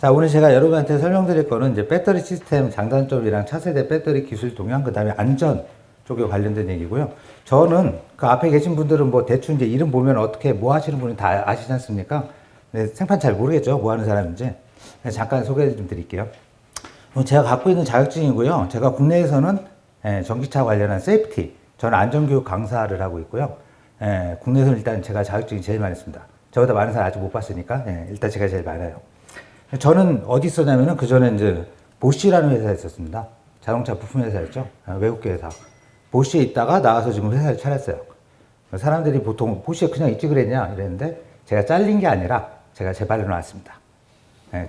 자, 오늘 제가 여러분한테 설명드릴 거는 이제 배터리 시스템 장단점이랑 차세대 배터리 기술 동향, 그 다음에 안전 쪽에 관련된 얘기고요. 저는 그 앞에 계신 분들은 뭐 대충 이제 이름 보면 어떻게 뭐 하시는 분이 다 아시지 않습니까? 네, 생판 잘 모르겠죠. 뭐 하는 사람인지. 잠깐 소개 좀 드릴게요. 제가 갖고 있는 자격증이고요. 제가 국내에서는 전기차 관련한 세이프티, 저는 안전교육 강사를 하고 있고요. 국내에서는 일단 제가 자격증이 제일 많습니다. 저보다 많은 사람 아직 못 봤으니까 일단 제가 제일 많아요. 저는 어디 있었냐면은 그 전에 이제 보쉬라는 회사에 있었습니다. 자동차 부품 회사였죠. 외국계 회사. 보쉬에 있다가 나와서 지금 회사를 차렸어요. 사람들이 보통 보쉬에 그냥 있지 그랬냐 이랬는데 제가 잘린 게 아니라 제가 재발려 나왔습니다.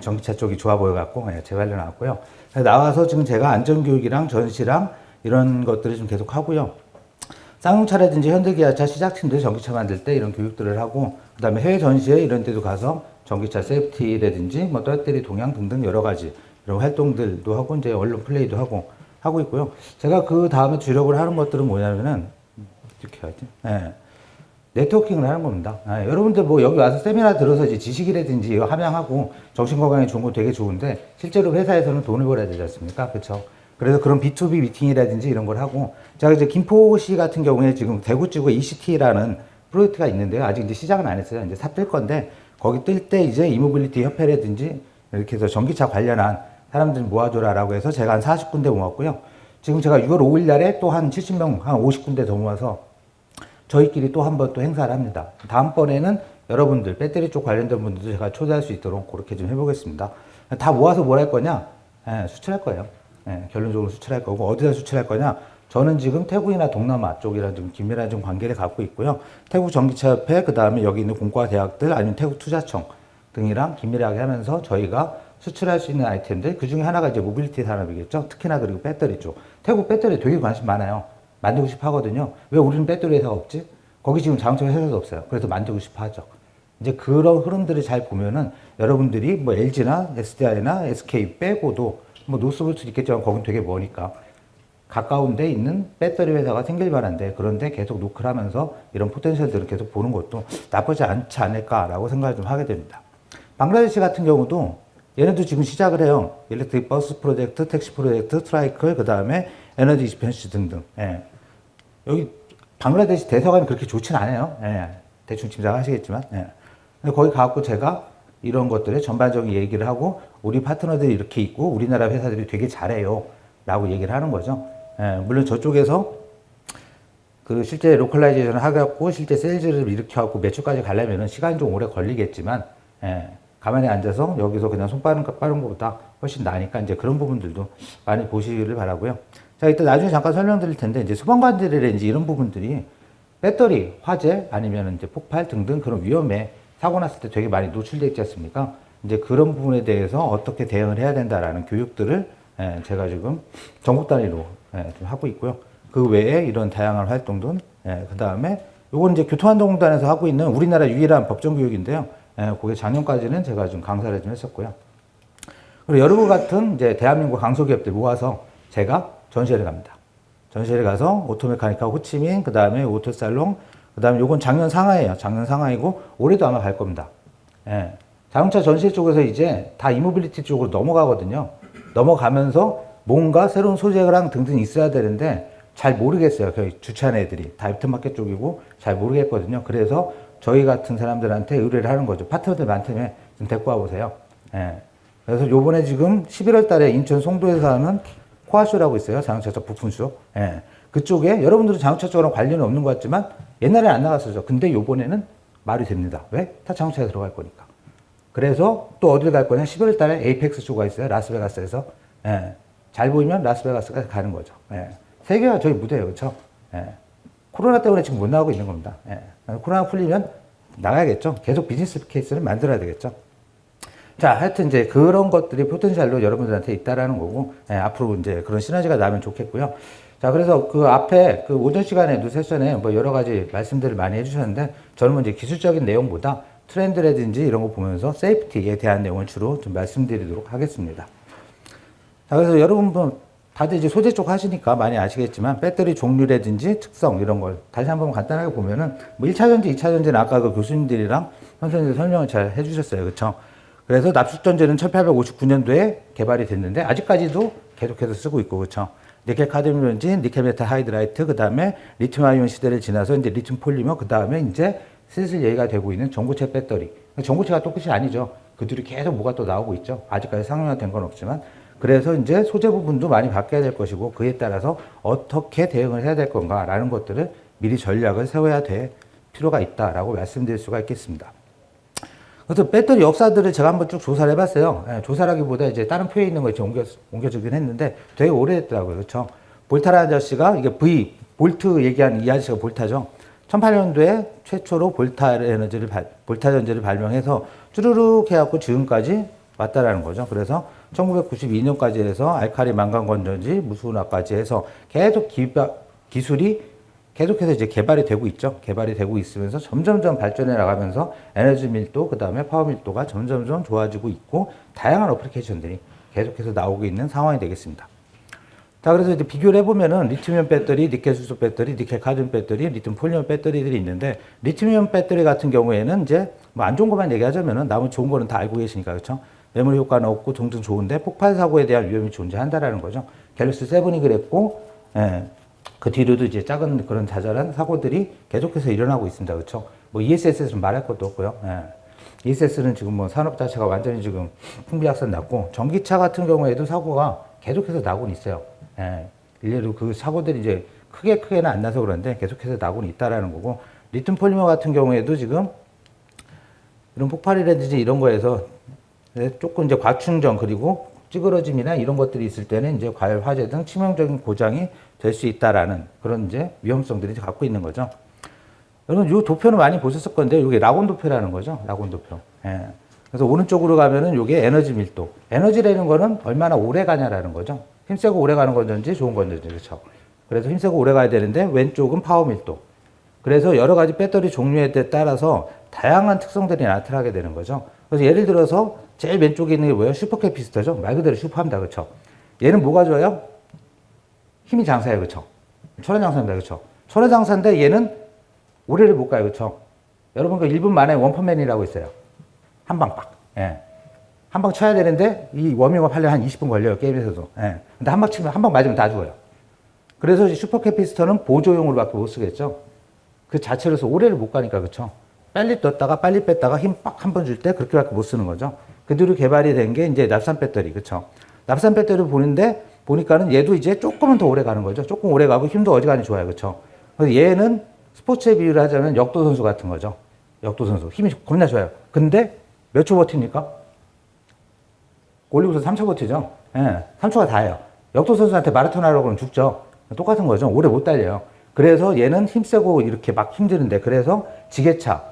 전기차 쪽이 좋아 보여갖고 재발려 나왔고요. 나와서 지금 제가 안전교육이랑 전시랑 이런 것들을 좀 계속 하고요. 쌍용차라든지 현대기아차 시작팀들 전기차 만들 때 이런 교육들을 하고, 그 다음에 해외 전시회 이런 데도 가서 전기차 세이프티라든지 뭐 배터리 동향 등등 여러 가지 이런 활동들도 하고 이제 언론 플레이도 하고 있고요. 제가 그 다음에 주력을 하는 것들은 뭐냐면은 이렇게 하지. 네트워킹을 하는 겁니다. 여러분들 뭐 여기 와서 세미나 들어서 이제 지식이라든지 이거 함양하고 정신건강에 좋은 거 되게 좋은데 실제로 회사에서는 돈을 벌어야 되지 않습니까? 그렇죠? 그래서 그런 B2B 미팅이라든지 이런 걸 하고, 제가 이제 김포시 같은 경우에 지금 대구 지구 ECT라는 프로젝트가 있는데요. 아직 이제 시작은 안 했어요. 이제 삽 뜰 건데 거기 뜰 때 이제 이모빌리티 협회라든지 이렇게 해서 전기차 관련한 사람들 모아줘라라고 해서 제가 한 40군데 모았고요. 지금 제가 6월 5일 날에 또 한 70명, 한 50군데 더 모아서 저희끼리 또 한 번 또 행사를 합니다. 다음번에는 여러분들, 배터리 쪽 관련된 분들도 제가 초대할 수 있도록 그렇게 좀 해보겠습니다. 다 모아서 뭘 할 거냐? 수출할 거예요. 결론적으로 수출할 거고, 어디다 수출할 거냐? 저는 지금 태국이나 동남아 쪽이랑 좀 긴밀한 좀 관계를 갖고 있고요. 태국 전기차협회, 그 다음에 여기 있는 공과 대학들, 아니면 태국 투자청 등이랑 긴밀하게 하면서 저희가 수출할 수 있는 아이템들, 그 중에 하나가 이제 모빌리티 산업이겠죠. 특히나 그리고 배터리 쪽. 태국 배터리 되게 관심 많아요. 만들고 싶어 하거든요. 왜 우리는 배터리 회사가 없지? 거기 지금 자동차 회사도 없어요. 그래서 만들고 싶어 하죠. 이제 그런 흐름들을 잘 보면은 여러분들이 뭐 LG나 SDI나 SK 빼고도 뭐 노스볼 수도 있겠지만 거긴 되게 머니까 가까운 데 있는 배터리 회사가 생길 만한데, 그런데 계속 노크를 하면서 이런 포텐셜들을 계속 보는 것도 나쁘지 않지 않을까라고 생각을 좀 하게 됩니다. 방글라데시 같은 경우도 얘네도 지금 시작을 해요. 일렉트릭 버스 프로젝트, 택시 프로젝트, 트라이클, 그 다음에 에너지 익스펜스 등등. 여기 방글라데시 대사관이 그렇게 좋진 않아요. 대충 짐작하시겠지만. 근데 거기 가갖고 제가 이런 것들의 전반적인 얘기를 하고, 우리 파트너들이 이렇게 있고 우리나라 회사들이 되게 잘해요 라고 얘기를 하는 거죠. 물론 저쪽에서 그 실제 로컬라이제이션을 하고 실제 세일즈를 일으켜갖고 매출까지 가려면 시간이 좀 오래 걸리겠지만, 가만히 앉아서 여기서 그냥 손 빠른 것보다 훨씬 나으니까 이제 그런 부분들도 많이 보시기를 바라고요. 자, 이따 나중에 잠깐 설명드릴 텐데, 이제 소방관들이라든지 이런 부분들이 배터리, 화재, 아니면 이제 폭발 등등 그런 위험에 사고 났을 때 되게 많이 노출되어 있지 않습니까? 이제 그런 부분에 대해서 어떻게 대응을 해야 된다라는 교육들을 제가 지금 전국 단위로 좀 하고 있고요. 그 외에 이런 다양한 활동들, 그 다음에 요건 이제 교통안전공단에서 하고 있는 우리나라 유일한 법정교육인데요. 그게 작년까지는 제가 좀 강사를 좀 했었고요. 그리고 여러분 같은 이제 대한민국 강소기업들 모아서 제가 전시회를 갑니다. 전시회를 가서 오토메카니카 호치민, 그 다음에 오토살롱, 그 다음에 요건 작년 상하이에요. 작년 상하이고 올해도 아마 갈 겁니다. 자동차 전시회 쪽에서 이제 다 이모빌리티 쪽으로 넘어가거든요. 넘어가면서 뭔가 새로운 소재랑 등등 있어야 되는데 잘 모르겠어요. 거의 주최하는 애들이 다 애프터마켓 쪽이고 잘 모르겠거든요. 그래서 저희 같은 사람들한테 의뢰를 하는 거죠. 파트너들 많다면 좀 데리고 와보세요. 그래서 요번에 지금 11월 달에 인천 송도에서 하는 코아쇼라고 있어요. 자동차 쪽 부품쇼. 그쪽에 여러분들은 자동차 쪽이랑 관련이 없는 것 같지만 옛날에 안 나갔었죠. 근데 요번에는 말이 됩니다. 왜? 다 자동차에 들어갈 거니까. 그래서 또 어딜 갈 거냐? 11월 달에 에이펙스 쇼가 있어요. 라스베가스에서. 잘 보이면 라스베가스까지 가는 거죠. 세계가 저희 무대예요. 그렇죠? 코로나 때문에 지금 못 나가고 있는 겁니다. 코로나 풀리면 나가야겠죠. 계속 비즈니스 케이스를 만들어야 되겠죠. 자, 하여튼 이제 그런 것들이 포텐셜로 여러분들한테 있다라는 거고, 앞으로 이제 그런 시너지가 나면 좋겠고요. 자, 그래서 그 앞에 그 오전 시간에도 세션에 뭐 여러 가지 말씀들을 많이 해주셨는데, 저는 뭐 이제 기술적인 내용보다 트렌드라든지 이런 거 보면서 세이프티에 대한 내용을 주로 좀 말씀드리도록 하겠습니다. 자, 그래서 여러분 뭐 다들 이제 소재 쪽 하시니까 많이 아시겠지만, 배터리 종류라든지 특성 이런 걸 다시 한번 간단하게 보면은 뭐 1차 전지, 2차 전지는 아까 그 교수님들이랑 선생님들 설명을 잘 해주셨어요. 그쵸? 그래서 납축전지는 1859년도에 개발이 됐는데 아직까지도 계속해서 쓰고 있고 그렇죠. 니켈 카드뮴 전지, 니켈 메탈 하이드라이트, 그 다음에 리튬 아이온 시대를 지나서 이제 리튬 폴리머, 그 다음에 이제 슬슬 얘기가 되고 있는 전고체 배터리. 전고체가 또 끝이 아니죠. 그 뒤로 계속 뭐가 또 나오고 있죠. 아직까지 상용화된 건 없지만. 그래서 이제 소재 부분도 많이 바뀌어야 될 것이고 그에 따라서 어떻게 대응을 해야 될 건가라는 것들을 미리 전략을 세워야 될 필요가 있다라고 말씀드릴 수가 있겠습니다. 그래서 배터리 역사들을 제가 한번 쭉 조사를 해봤어요. 예, 조사라기보다 이제 다른 표에 있는 거 이제 옮겨주긴 했는데 되게 오래됐더라고요. 그렇죠? 볼타라 아저씨가 이게 볼트 얘기한 이 아저씨가 볼타죠. 1800년도에 최초로 볼타 전지를 발명해서 쭈루룩 해갖고 지금까지 왔다라는 거죠. 그래서 1992년까지 해서 알칼리 망간 건전지, 무수나까지 해서 계속 기술이 계속해서 이제 개발이 되고 있죠. 개발이 되고 있으면서 점점점 발전해 나가면서 에너지 밀도, 그 다음에 파워 밀도가 점점점 좋아지고 있고 다양한 어플리케이션들이 계속해서 나오고 있는 상황이 되겠습니다. 자, 그래서 이제 비교를 해보면은 리튬이온 배터리, 니켈 수소 배터리, 니켈 카드뮴 배터리, 리튬 폴리머 배터리들이 있는데 리튬이온 배터리 같은 경우에는 이제 뭐 안 좋은 것만 얘기하자면은 나머지 좋은 거는 다 알고 계시니까 그렇죠. 메모리 효과는 없고 등등 좋은데 폭발 사고에 대한 위험이 존재한다라는 거죠. 갤럭시 7이 그랬고, 예. 그 뒤로도 이제 작은 그런 자잘한 사고들이 계속해서 일어나고 있습니다. 그렇죠? 뭐 ESS는 말할 것도 없고요. 예. ESS는 지금 뭐 산업 자체가 완전히 지금 풍비박산 났고 전기차 같은 경우에도 사고가 계속해서 나고는 있어요. 예. 일례로 그 사고들이 이제 크게는 안 나서 그런데 계속해서 나고는 있다라는 거고 리튬 폴리머 같은 경우에도 지금 이런 폭발이라든지 이런 거에서 조금 이제 과충전 그리고 찌그러짐이나 이런 것들이 있을 때는 이제 과열 화재 등 치명적인 고장이 될 수 있다라는 그런 이제 위험성들이 갖고 있는 거죠. 여러분, 이 도표는 많이 보셨을 건데, 이게 라곤 도표라는 거죠. 라곤 도표. 예. 그래서 오른쪽으로 가면은 이게 에너지 밀도. 에너지라는 거는 얼마나 오래 가냐라는 거죠. 힘세고 오래 가는 건지 좋은 건지, 그렇죠. 그래서 힘세고 오래 가야 되는데, 왼쪽은 파워 밀도. 그래서 여러 가지 배터리 종류에 따라서 다양한 특성들이 나타나게 되는 거죠. 그래서 예를 들어서 제일 왼쪽에 있는 게 뭐예요? 슈퍼캐피스터죠. 말 그대로 슈퍼합니다. 그렇죠. 얘는 뭐가 좋아요? 힘이 장사예요. 그렇죠. 초래장사입니다. 그렇죠. 초래장사인데 얘는 오래를 못 가요. 그렇죠. 여러분 그 1분 만에 원펀맨이라고 있어요. 한 방 빡. 예. 한 방 쳐야 되는데 이 워밍업 하려면 한 20분 걸려요. 게임에서도. 예. 근데 한 방 치면 한 방 맞으면 다 죽어요. 그래서 슈퍼캐피스터는 보조용으로밖에 못 쓰겠죠. 그 자체로서 오래를 못 가니까 그렇죠. 빨리 떴다가 빨리 뺐다가 힘 빡 한 번 줄 때 그렇게밖에 못 쓰는 거죠. 그 뒤로 개발이 된 게 이제 납산 배터리. 그렇죠. 납산 배터리를 보니까는 얘도 이제 조금은 더 오래 가는 거죠. 조금 오래 가고 힘도 어지간히 좋아요. 그렇죠. 그래서 얘는 스포츠에 비유를 하자면 역도 선수 같은 거죠. 역도 선수. 힘이 겁나 좋아요. 근데 몇 초 버티니까? 올리고서 3초 버티죠. 예, 3초가 다예요. 역도 선수한테 마라톤 하라고 그러면 죽죠. 똑같은 거죠. 오래 못 달려요. 그래서 얘는 힘세고 이렇게 막 힘드는데 그래서 지게차,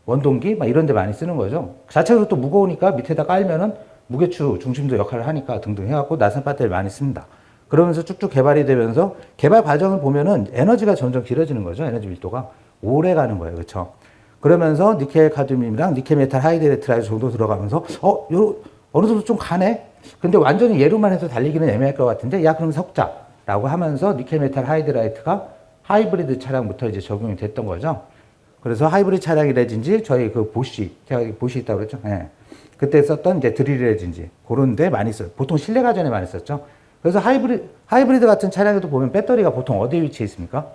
원동기 막 이런 데 많이 쓰는 거죠. 자체로 또 무거우니까 밑에다 깔면은 무게추 중심도 역할을 하니까 등등 해갖고 나선 배터리를 많이 씁니다. 그러면서 쭉쭉 개발이 되면서 개발 과정을 보면은 에너지가 점점 길어지는 거죠. 에너지 밀도가 오래 가는 거예요. 그렇죠. 그러면서 니켈 카드뮴이랑 니켈 메탈 하이드라이트 정도 들어가면서 어느 정도 좀 가네. 근데 완전히 얘로만 해서 달리기는 애매할 것 같은데 야 그럼 섞자라고 하면서 니켈 메탈 하이드라이트가 하이브리드 차량부터 이제 적용이 됐던 거죠. 그래서 하이브리드 차량이라든지 저희 그 제가 보시 있다고 그랬죠. 예. 그때 썼던 이제 드릴이라든지 그런 데 많이 써요. 보통 실내 가전에 많이 썼죠. 그래서 하이브리드 같은 차량에도 보면 배터리가 보통 어디에 위치해 있습니까?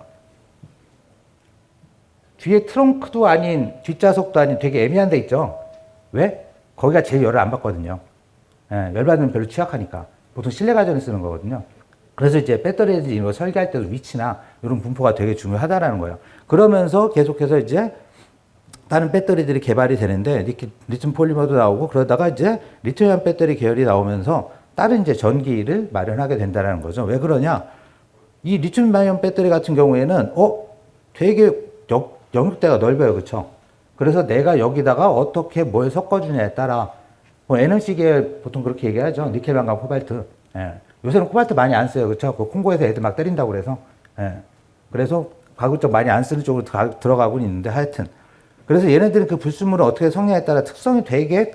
뒤에 트렁크도 아닌 뒷좌석도 아닌 되게 애매한 데 있죠. 왜? 거기가 제일 열을 안 받거든요. 예, 열 받으면 별로 취약하니까. 보통 실내 가전에 쓰는 거거든요. 그래서 이제 배터리 이런 거 설계할 때도 위치나 이런 분포가 되게 중요하다라는 거예요. 그러면서 계속해서 이제 다른 배터리들이 개발이 되는데 리튬 폴리머도 나오고 그러다가 이제 리튬이온 배터리 계열이 나오면서 다른 이제 전기를 마련하게 된다는 거죠. 왜 그러냐? 이 리튬이온 배터리 같은 경우에는 되게 영역대가 넓어요. 그렇죠? 그래서 내가 여기다가 어떻게 뭘 섞어주냐에 따라 뭐 NMC 계열 보통 그렇게 얘기하죠. 니켈 망간 코발트. 예. 요새는 코발트 많이 안 써요. 그렇죠? 그 콩고에서 애들 막 때린다고 그래서. 예. 그래서 가급적 많이 안 쓰는 쪽으로 들어가고 있는데 하여튼 그래서 얘네들은 그 불순물을 어떻게 섞냐에 따라 특성이 되게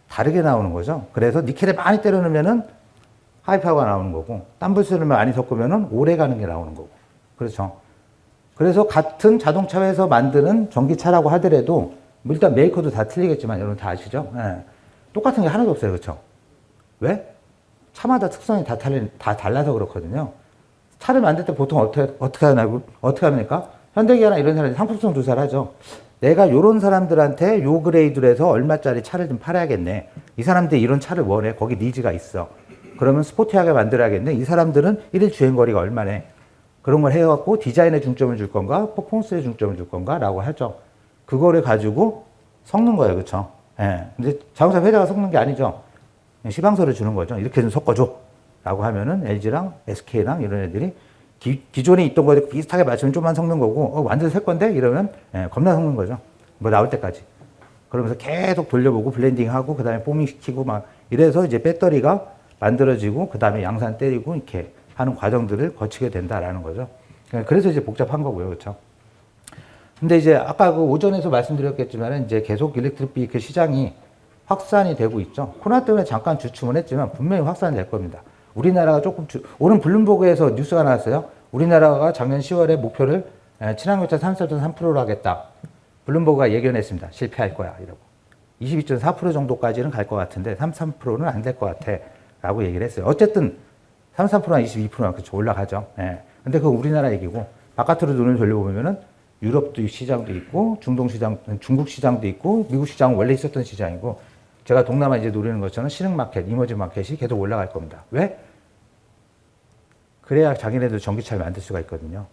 다르게 나오는 거죠. 그래서 니켈에 많이 때려 넣으면은 하이파워가 나오는 거고, 딴 불순물을 많이 섞으면은 오래 가는 게 나오는 거고. 그렇죠. 그래서 같은 자동차에서 만드는 전기차라고 하더라도, 일단 메이커도 다 틀리겠지만, 여러분 다 아시죠? 예. 똑같은 게 하나도 없어요. 그렇죠? 왜? 차마다 특성이 다 달라서 그렇거든요. 차를 만들 때 보통 어떻게 합니까? 현대기아나 이런 사람들이 상품성 조사를 하죠. 내가 요런 사람들한테 요 그레이드로 해서 얼마짜리 차를 좀 팔아야겠네. 이 사람들이 이런 차를 원해. 거기 니즈가 있어. 그러면 스포티하게 만들어야겠네. 이 사람들은 일일 주행거리가 얼마네. 그런 걸 해갖고 디자인에 중점을 줄 건가, 퍼포먼스에 중점을 줄 건가 라고 하죠. 그거를 가지고 섞는 거예요. 그쵸? 예. 근데 자동차 회사가 섞는 게 아니죠. 시방서를 주는 거죠. 이렇게 좀 섞어줘. 라고 하면은 LG랑 SK랑 이런 애들이 기존에 있던 거에 비슷하게 맞추면 좀만 섞는 거고, 완전 새 건데? 이러면, 겁나 섞는 거죠. 뭐 나올 때까지. 그러면서 계속 돌려보고 블렌딩하고, 그 다음에 포밍 시키고 막 이래서 이제 배터리가 만들어지고, 그 다음에 양산 때리고 이렇게 하는 과정들을 거치게 된다라는 거죠. 그래서 이제 복잡한 거고요. 그렇죠? 근데 이제 아까 그 오전에서 말씀드렸겠지만 이제 계속 일렉트릭 비이클 시장이 확산이 되고 있죠. 코로나 때문에 잠깐 주춤은 했지만 분명히 확산이 될 겁니다. 우리나라가 오늘 블룸버그에서 뉴스가 나왔어요. 우리나라가 작년 10월에 목표를 친환경차 33.3%로 하겠다. 블룸버그가 예견했습니다. 실패할 거야. 이러고. 22.4% 정도까지는 갈 것 같은데 33%는 안 될 것 같아. 라고 얘기를 했어요. 어쨌든 33%나 22%나 그렇죠. 올라가죠. 예. 근데 그건 우리나라 얘기고 바깥으로 눈을 돌려보면은 유럽도 시장도 있고 중동 시장, 중국 시장도 있고 미국 시장은 원래 있었던 시장이고 제가 동남아 이제 노리는 것처럼 신흥 마켓, 이머징 마켓이 계속 올라갈 겁니다. 왜? 그래야 자기네들 전기차를 만들 수가 있거든요.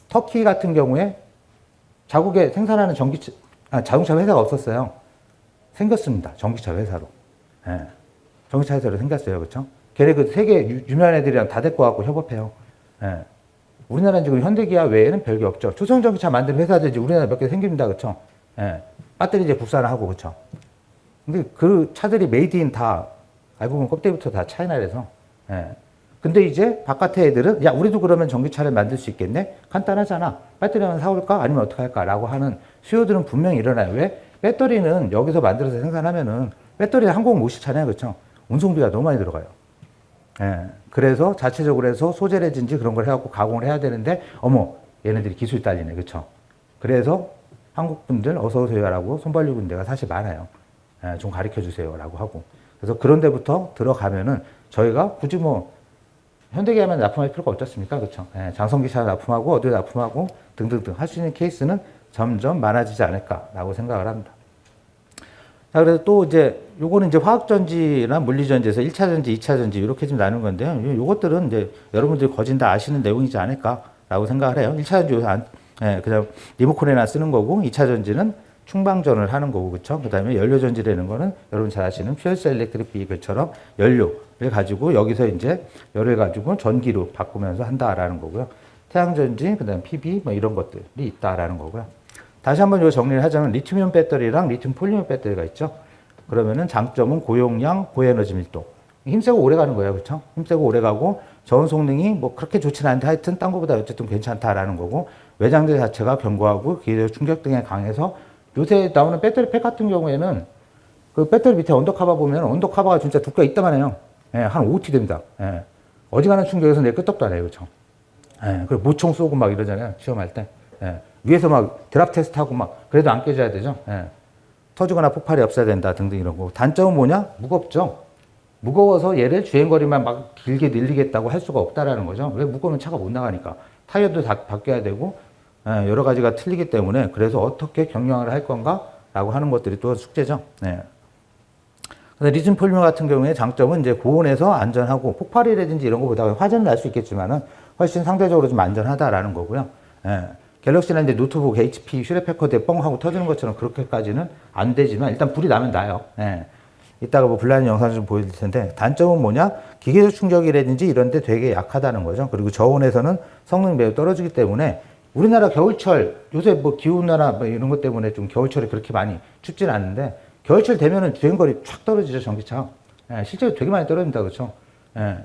터키 같은 경우에 자국에 생산하는 자동차 회사가 없었어요. 생겼습니다. 전기차 회사로. 예. 전기차 회사로 생겼어요. 그렇죠? 걔네 그 세계 유명한 애들이랑 다 데리고 와갖고 협업해요. 예. 우리나라는 지금 현대기아 외에는 별게 없죠. 초성전기차 만드는 회사들이 우리나라 몇 개 생깁니다. 그렇죠? 예. 배터리 이제 국산을 하고 그렇죠? 근데 그 차들이 메이드인 다 알고 보면 껍데기부터 다 차이나라서. 예. 근데 이제 바깥의 애들은 야 우리도 그러면 전기차를 만들 수 있겠네? 간단하잖아. 배터리만 사올까? 아니면 어떻게 할까? 라고 하는 수요들은 분명히 일어나요. 왜? 배터리는 여기서 만들어서 생산하면은 배터리 항공 못 시잖아요. 그렇죠? 운송비가 너무 많이 들어가요. 예. 그래서 자체적으로 해서 소재라든지 그런 걸 해갖고 가공을 해야 되는데 어머 얘네들이 기술이 딸리네. 그렇죠? 그래서 한국 분들 어서 오세요라고 손 벌리고 데가 사실 많아요. 예, 좀 가르쳐 주세요라고 하고. 그래서 그런 데부터 들어가면은 저희가 굳이 뭐 현대기아만 납품할 필요가 없잖습니까? 그렇죠? 예, 장성기차 납품하고 어디 납품하고 등등등 할 수 있는 케이스는 점점 많아지지 않을까라고 생각을 합니다. 자, 그래서 또 이제 요거는 이제 화학전지나 물리전지에서 1차 전지, 2차 전지 이렇게 좀 나눈 건데요. 요것들은 이제 여러분들이 거진 다 아시는 내용이지 않을까라고 생각을 해요. 1차 전지 그냥 리모컨에나 쓰는 거고 2차 전지는 충방전을 하는 거고 그렇죠? 그다음에 연료 전지라는 거는 여러분 잘 아시는 퓨얼셀 일렉트릭 비클처럼 연료를 가지고 여기서 이제 열을 가지고 전기로 바꾸면서 한다라는 거고요. 태양 전지, 그다음에 PV 뭐 이런 것들이 있다라는 거고요. 다시 한번 요 정리를 하자면 리튬이온 배터리랑 리튬 폴리머 배터리가 있죠. 그러면은 장점은 고용량, 고에너지 밀도. 힘세고 오래 가는 거예요. 그렇죠? 힘세고 오래 가고 저온 성능이 뭐 그렇게 좋지는 않은데 하여튼 딴 거보다 어쨌든 괜찮다라는 거고 외장재 자체가 견고하고 기계적 충격 등에 강해서 요새 나오는 배터리 팩 같은 경우에는 그 배터리 밑에 언더커버 보면 언더커버가 진짜 두께가 이따만해요. 예, 한 5T 됩니다. 예. 어지간한 충격에서 내 끄떡도 안 해요. 그렇죠? 예, 그리고 모총 쏘고 막 이러잖아요. 시험할 때. 예. 위에서 막 드랍 테스트하고 막 그래도 안 깨져야 되죠. 예. 터지거나 폭발이 없어야 된다 등등 이런 거. 단점은 뭐냐? 무겁죠. 무거워서 얘를 주행거리만 막 길게 늘리겠다고 할 수가 없다라는 거죠. 왜? 무거우면 차가 못 나가니까. 타이어도 다 바뀌어야 되고 여러 가지가 틀리기 때문에 그래서 어떻게 경량화를 할 건가라고 하는 것들이 또 숙제죠. 네. 그래서 리튬 폴리머 같은 경우에 장점은 이제 고온에서 안전하고 폭발이라든지 이런 것보다 화재는 날 수 있겠지만은 훨씬 상대적으로 좀 안전하다라는 거고요. 예. 갤럭시나 이제 노트북, HP, 슈레패커드에 뻥 하고 터지는 것처럼 그렇게까지는 안 되지만 일단 불이 나면 나요. 예. 이따가 뭐 불나는 영상 좀 보여드릴 텐데 단점은 뭐냐? 기계적 충격이라든지 이런 데 되게 약하다는 거죠. 그리고 저온에서는 성능이 매우 떨어지기 때문에 우리나라 겨울철 요새 뭐 기온이나 뭐 이런 것 때문에 좀 겨울철이 그렇게 많이 춥진 않은데 겨울철 되면은 주행거리 쫙 떨어지죠. 전기차. 예. 실제로 되게 많이 떨어집니다. 그렇죠? 예.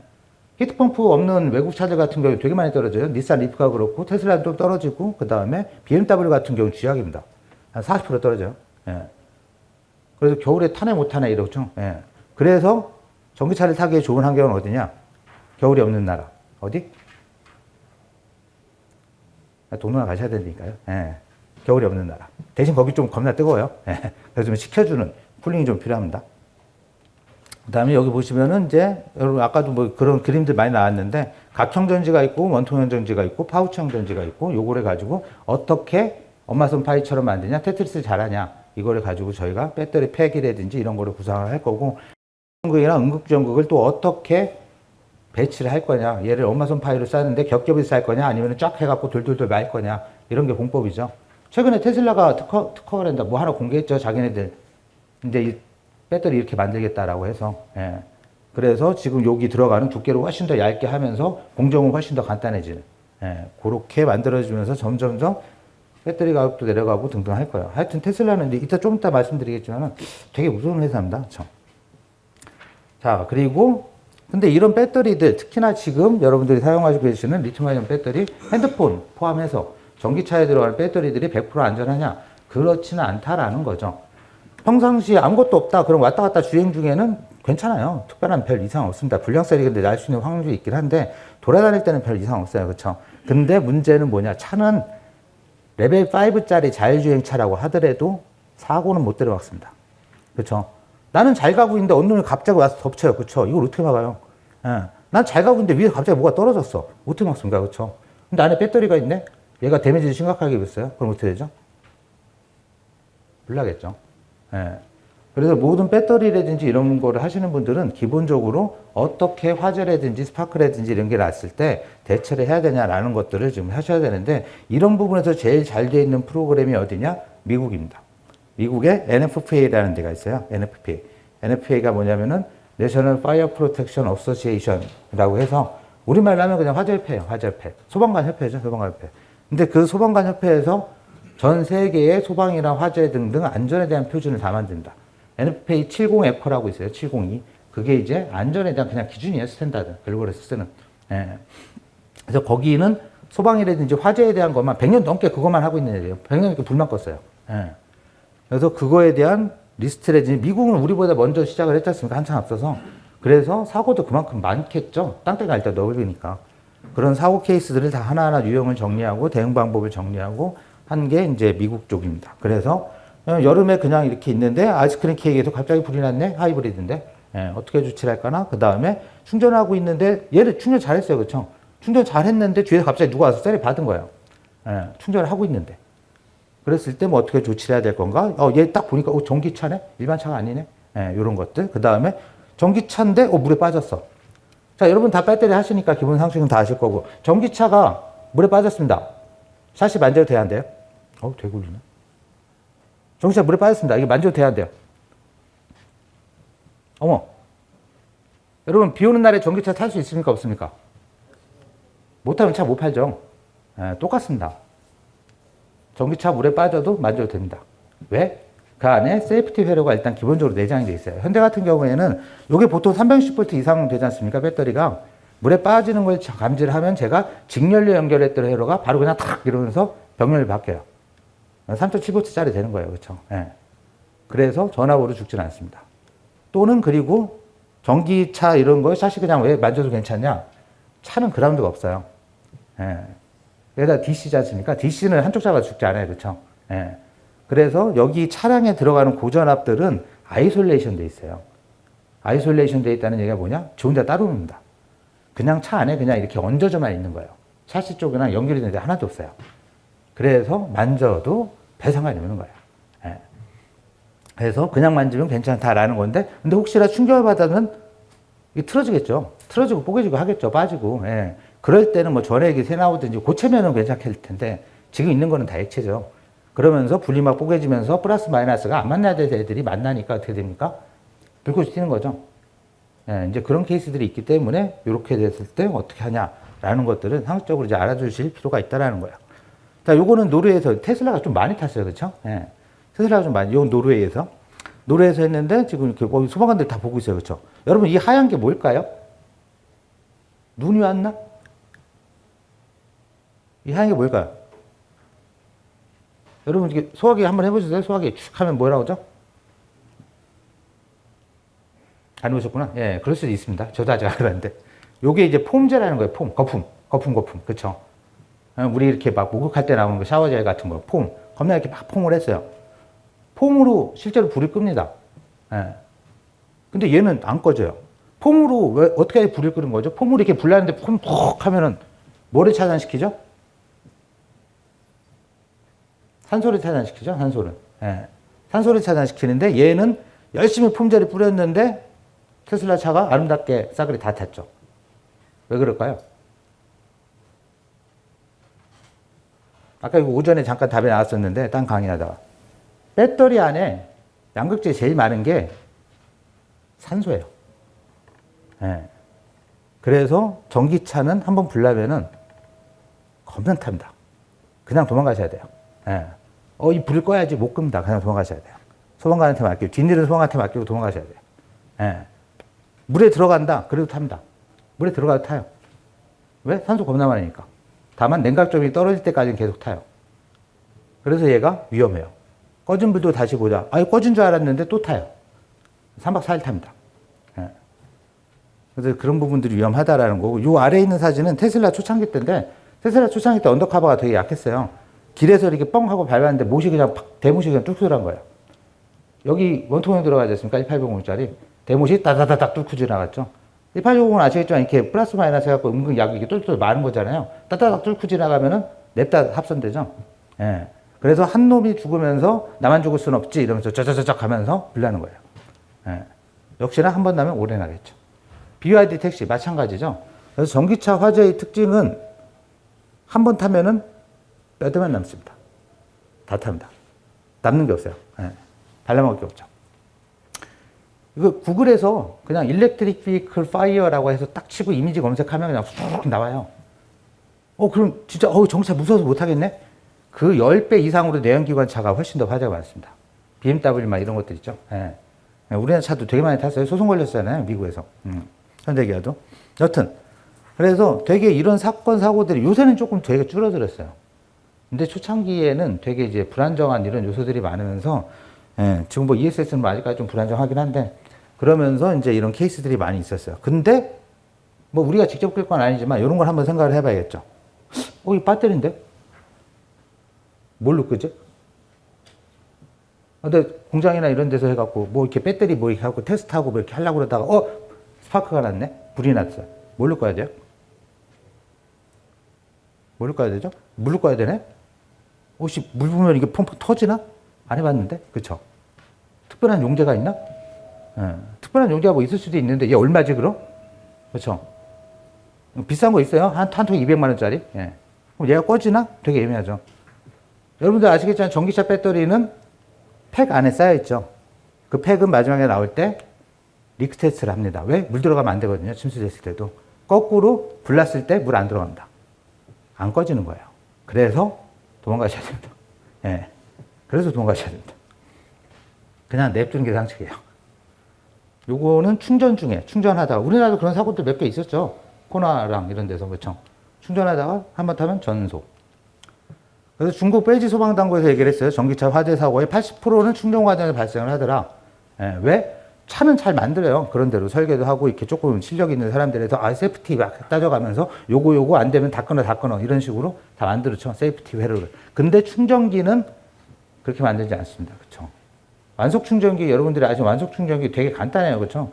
히트펌프 없는 외국 차들 같은 경우 되게 많이 떨어져요. 닛산 리프가 그렇고 테슬라도 떨어지고 그 다음에 BMW 같은 경우 쥐약입니다. 한 40% 떨어져요. 예. 그래서 겨울에 타네 못 타네 이러죠. 예. 그래서 전기차를 타기에 좋은 환경은 어디냐? 겨울이 없는 나라. 어디? 동남아 가셔야 되니까요. 예. 겨울이 없는 나라. 대신 거기 좀 겁나 뜨거워요. 예. 그래서 좀 식혀주는 쿨링이 좀 필요합니다. 그다음에 여기 보시면은 이제 여러분 아까도 뭐 그런 그림들 많이 나왔는데 각형 전지가 있고 원통형 전지가 있고 파우치형 전지가 있고 요거를 가지고 어떻게 엄마손 파이처럼 만드냐, 테트리스를 잘하냐 이거를 가지고 저희가 배터리 팩이라든지 이런 거를 구상을 할 거고 전극이랑 음극전극을 또 어떻게 배치를 할 거냐, 얘를 엄마손 파이로 쌓는데 겹겹이 쌓을 거냐 아니면 쫙 해갖고 돌돌돌 말 거냐 이런 게 공법이죠. 최근에 테슬라가 특허를 한다 뭐 하나 공개했죠. 자기네들 이제 이 배터리 이렇게 만들겠다라고 해서. 예. 그래서 지금 여기 들어가는 두께를 훨씬 더 얇게 하면서 공정은 훨씬 더 간단해지는, 예. 그렇게 만들어지면서 점점점 배터리 가격도 내려가고 등등 할 거예요. 하여튼 테슬라는 이제 이따 좀 이따 말씀드리겠지만 되게 무서운 회사입니다. 그렇죠? 자, 그리고 근데 이런 배터리들 특히나 지금 여러분들이 사용하시고 계시는 리튬아이온 배터리, 핸드폰 포함해서 전기차에 들어가는 배터리들이 100% 안전하냐? 그렇지는 않다라는 거죠. 평상시에 아무것도 없다. 그럼 왔다 갔다 주행 중에는 괜찮아요. 특별한 별 이상 없습니다. 불량셀이 근데 날 수 있는 확률이 있긴 한데 돌아다닐 때는 별 이상 없어요. 그렇죠? 근데 문제는 뭐냐? 차는 레벨 5짜리 자율주행차라고 하더라도 사고는 못 들어갔습니다. 그렇죠? 나는 잘 가고 있는데 어느 놈이 갑자기 와서 덮쳐요. 그렇죠? 이걸 어떻게 막아요? 예. 난 잘 가고 있는데 위에 갑자기 뭐가 떨어졌어. 어떻게 막습니까? 그렇죠? 근데 안에 배터리가 있네? 얘가 데미지를 심각하게 입었어요. 그럼 어떻게 되죠? 불나겠죠. 예. 그래서 모든 배터리라든지 이런 거를 하시는 분들은 기본적으로 어떻게 화재라든지 스파크라든지 이런 게 났을 때 대처를 해야 되냐라는 것들을 지금 하셔야 되는데 이런 부분에서 제일 잘 되어 있는 프로그램이 어디냐? 미국입니다. 미국에 NFPA라는 데가 있어요. NFPA. NFPA가 뭐냐면은 National Fire Protection Association이라고 해서 우리말로 하면 그냥 화재협회예요. 화재협회. 소방관 협회죠. 소방관 협회. 근데 그 소방관 협회에서 전 세계의 소방이나 화재 등등 안전에 대한 표준을 다 만든다. NFPA 70 에코라고 있어요. 702. 그게 이제 안전에 대한 그냥 기준이에요. 스탠다드. 글로벌에서 쓰는. 예. 그래서 거기는 소방이라든지 화재에 대한 것만 100년 넘게 그것만 하고 있는 애예요. 100년 넘게 불만 껐어요. 예. 그래서 그거에 대한 리스트라든지 미국은 우리보다 먼저 시작을 했지 않습니까? 한참 앞서서. 그래서 사고도 그만큼 많겠죠. 땅대가 일단 넓으니까. 그런 사고 케이스들을 다 하나하나 유형을 정리하고 대응 방법을 정리하고 한 게 이제 미국 쪽입니다. 그래서 여름에 그냥 이렇게 있는데 아이스크림 케이크에서 갑자기 불이 났네? 하이브리드인데. 예, 어떻게 조치를 할까나? 그 다음에 충전하고 있는데 얘를 충전 잘했어요. 그쵸? 충전 잘했는데 뒤에서 갑자기 누가 와서 셀을 받은 거예요. 예, 충전을 하고 있는데. 그랬을 때 뭐 어떻게 조치를 해야 될 건가? 얘 딱 보니까 전기차네? 일반 차가 아니네? 예, 요런 것들. 그 다음에 전기차인데 물에 빠졌어. 자, 여러분 다 배터리 하시니까 기본 상식은 다 아실 거고. 전기차가 물에 빠졌습니다. 샷이 만져도 돼야 한대요? 되게 굴리네. 전기차 물에 빠졌습니다. 이게 만져도 돼야 돼요. 어머. 여러분, 비 오는 날에 전기차 탈 수 있습니까? 없습니까? 못하면 차 못 팔죠. 예, 똑같습니다. 전기차 물에 빠져도 만져도 됩니다. 왜? 그 안에 세이프티 회로가 일단 기본적으로 내장이 되어 있어요. 현대 같은 경우에는 이게 보통 360V 이상 되지 않습니까? 배터리가. 물에 빠지는 걸 감지를 하면 제가 직연료 연결했던 회로가 바로 그냥 탁 이러면서 병렬이 바뀌어요. 3.7V짜리 되는 거예요. 그렇죠? 예. 그래서 전압으로 죽진 않습니다. 또는 그리고 전기차 이런 거 샷이 그냥 왜 만져도 괜찮냐? 차는 그라운드가 없어요. 예. 여기다 DC지 않습니까? DC는 한쪽 잡아도 죽지 않아요. 그렇죠? 예. 그래서 여기 차량에 들어가는 고전압들은 아이솔레이션 돼 있어요. 아이솔레이션 돼 있다는 얘기가 뭐냐? 저 혼자 따로 놉니다. 그냥 차 안에 그냥 이렇게 얹어져만 있는 거예요. 샤시 쪽이랑 연결이 되는 데 하나도 없어요. 그래서 만져도 별 상관이 없는 거예요. 예. 그래서 그냥 만지면 괜찮다라는 건데, 근데 혹시나 충격을 받으면 이게 틀어지겠죠. 틀어지고 뽀개지고 하겠죠. 빠지고. 예. 그럴 때는 뭐 전액이 새 나오든지 고체면은 괜찮을 텐데, 지금 있는 거는 다 액체죠. 그러면서 분리막 뽀개지면서 플러스 마이너스가 안 만나야 될 애들이 만나니까 어떻게 됩니까? 불꽃이 튀는 거죠. 예, 이제 그런 케이스들이 있기 때문에 이렇게 됐을 때 어떻게 하냐라는 것들은 상식적으로 이제 알아주실 필요가 있다라는 거예요. 자, 요거는 노르웨이에서 테슬라가 좀 많이 탔어요. 그렇죠? 예. 테슬라가 좀 많이, 요건 노르웨이에서 했는데 지금 이렇게 소방관들 다 보고 있어요. 그렇죠? 여러분 이 하얀 게 뭘까요? 눈이 왔나? 이 하얀 게 뭘까요? 여러분 이게 소화기 한번 해보셨어요? 소화기 쭉 하면 뭐 나오죠? 안 해보셨구나? 예, 그럴 수도 있습니다. 저도 아직 안 해봤는데. 요게 이제 폼제라는 거예요. 폼, 거품. 그쵸? 우리 이렇게 막 목욕할 때 나오는 거 샤워젤 같은 거, 폼. 겁나 이렇게 막 폼을 했어요. 폼으로 실제로 불이 끕니다. 예. 근데 얘는 안 꺼져요. 폼으로 왜 어떻게 불을 끄는 거죠? 폼으로 이렇게 불나는데 폼 푹 하면은 뭐를 차단시키죠? 산소를 차단시키죠. 산소를. 예. 산소를 차단시키는데 얘는 열심히 폼젤을 뿌렸는데 테슬라 차가 아름답게 싸그리 다 탔죠. 왜 그럴까요? 아까 이거 오전에 잠깐 답이 나왔었는데 딴 강의하다가 배터리 안에 양극재이 제일 많은 게 산소예요. 예. 그래서 전기차는 한번 불나면은 겁나 탑니다. 그냥 도망가셔야 돼요. 예. 이 불을 꺼야지 못 끕니다. 그냥 도망가셔야 돼요. 소방관한테 맡기고, 뒷일은 소방관한테 맡기고 도망가셔야 돼요. 예. 물에 들어간다. 그래도 탑니다. 물에 들어가도 타요. 왜? 산소 겁나 많으니까. 다만 냉각점이 떨어질 때까지는 계속 타요. 그래서 얘가 위험해요. 꺼진 불도 다시 보자. 꺼진 줄 알았는데 또 타요. 3박 4일 탑니다. 예. 그래서 그런 부분들이 위험하다라는 거고, 요 아래에 있는 사진은 테슬라 초창기 때인데, 테슬라 초창기 때 언더커버가 되게 약했어요. 길에서 이렇게 뻥 하고 밟았는데 못이 그냥 대못이 그냥 뚝 들어간 거예요. 여기 원통형 들어가지 않습니까? 1800짜리. 대못이 따다다닥 뚫고 지나갔죠. 1860은 아시겠지만 이렇게 플러스 마이너스 해갖고 은근 약이 이렇게 뚫뚫 마른 거잖아요. 따다닥 뚫고 지나가면은 냅다 합선되죠. 예. 그래서 한 놈이 죽으면서 나만 죽을 순 없지 이러면서 짜자자작 하면서 불나는 거예요. 예. 역시나 한 번 나면 오래 나겠죠. BYD 택시 마찬가지죠. 그래서 전기차 화재의 특징은 한 번 타면은 몇 대만 남습니다. 다 탑니다. 남는 게 없어요. 예. 발라먹을 게 없죠. 이거 구글에서 그냥 일렉트릭 비클 파이어라고 해서 딱 치고 이미지 검색하면 그냥 쑥 나와요. 그럼 진짜 전기차 무서워서 못 하겠네? 그 10배 이상으로 내연기관 차가 훨씬 더 화재가 많습니다. BMW 막 이런 것들 있죠. 예. 우리나라 차도 되게 많이 탔어요. 소송 걸렸잖아요. 미국에서. 현대기아도. 여튼 그래서 되게 이런 사건 사고들이 요새는 조금 되게 줄어들었어요. 근데 초창기에는 되게 이제 불안정한 이런 요소들이 많으면서 지금 뭐 ESS는 아직까지 좀 불안정하긴 한데 그러면서 이제 이런 케이스들이 많이 있었어요. 근데 뭐 우리가 직접 끌 건 아니지만 이런 걸 한번 생각을 해봐야겠죠. 이 배터리인데? 뭘로 끄지? 근데 공장이나 이런 데서 해갖고 뭐 이렇게 배터리 뭐 이렇게 하고 테스트하고 뭐 이렇게 하려고 그러다가 스파크가 났네? 불이 났어요. 뭘로 꺼야 돼요? 뭘로 꺼야 되죠? 물로 꺼야 되네? 혹시 물 부으면 이게 펑펑 터지나? 안 해봤는데? 그쵸? 특별한 용제가 있나? 특별한 용제가 뭐 있을 수도 있는데 얘 얼마지 그럼? 그쵸? 비싼 거 있어요? 한 통 200만 원짜리? 예. 그럼 얘가 꺼지나? 되게 애매하죠. 여러분들 아시겠지만 전기차 배터리는 팩 안에 쌓여있죠. 그 팩은 마지막에 나올 때 리크 테스트를 합니다. 왜? 물 들어가면 안 되거든요. 침수됐을 때도. 거꾸로 불났을 때 물 안 들어갑니다. 안 꺼지는 거예요. 그래서 도망가셔야 됩니다. 예. 그래서 도망가셔야 됩니다. 그냥 냅두는 게 상식이에요. 요거는 충전 중에, 충전하다가, 우리나라도 그런 사고들 몇 개 있었죠. 코나랑 이런 데서, 그렇죠. 충전하다가 한번 타면 전소. 그래서 중국 베이지 소방당국에서 얘기를 했어요. 전기차 화재 사고의 80%는 충전 과정에서 발생을 하더라. 예. 왜? 차는 잘 만들어요. 그런 대로 설계도 하고 이렇게 조금 실력 있는 사람들에서 세이프티 막 따져가면서 요거 안 되면 다 끊어 이런 식으로 다 만들었죠. 세이프티 회로를. 근데 충전기는 그렇게 만들지 않습니다. 그렇죠? 완속 충전기 여러분들이 아시는 완속 충전기 되게 간단해요. 그렇죠?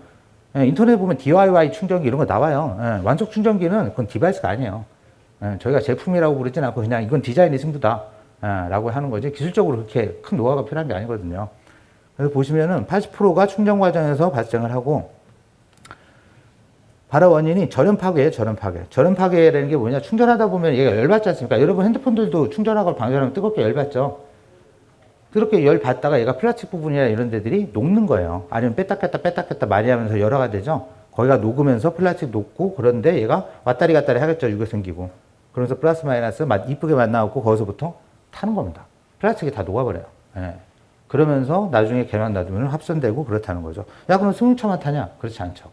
예, 인터넷에 보면 DIY 충전기 이런 거 나와요. 예, 완속 충전기는 그건 디바이스가 아니에요. 예, 저희가 제품이라고 부르진 않고 그냥 이건 디자인의 승부다 라고 하는 거지 기술적으로 그렇게 큰 노하우가 필요한 게 아니거든요. 그래서 보시면은 80%가 충전 과정에서 발생을 하고 바로 원인이 절연 파괴예요. 절연 파괴. 절연 파괴라는 게 뭐냐? 충전하다 보면 얘가 열받지 않습니까? 여러분 핸드폰들도 충전하고 방전하면 뜨겁게 열받죠. 그렇게 열 받다가 얘가 플라스틱 부분이나 이런 데들이 녹는 거예요. 아니면 뺐다 꼈다 많이 하면서 열화가 되죠. 거기가 녹으면서 플라스틱 녹고 그런데 얘가 왔다리 갔다리 하겠죠. 유가 생기고. 그러면서 플러스 마이너스 이쁘게 만나고 거기서부터 타는 겁니다. 플라스틱이 다 녹아버려요. 예. 그러면서 나중에 걔만 놔두면 합선되고 그렇다는 거죠. 야, 그럼 승용차만 타냐? 그렇지 않죠.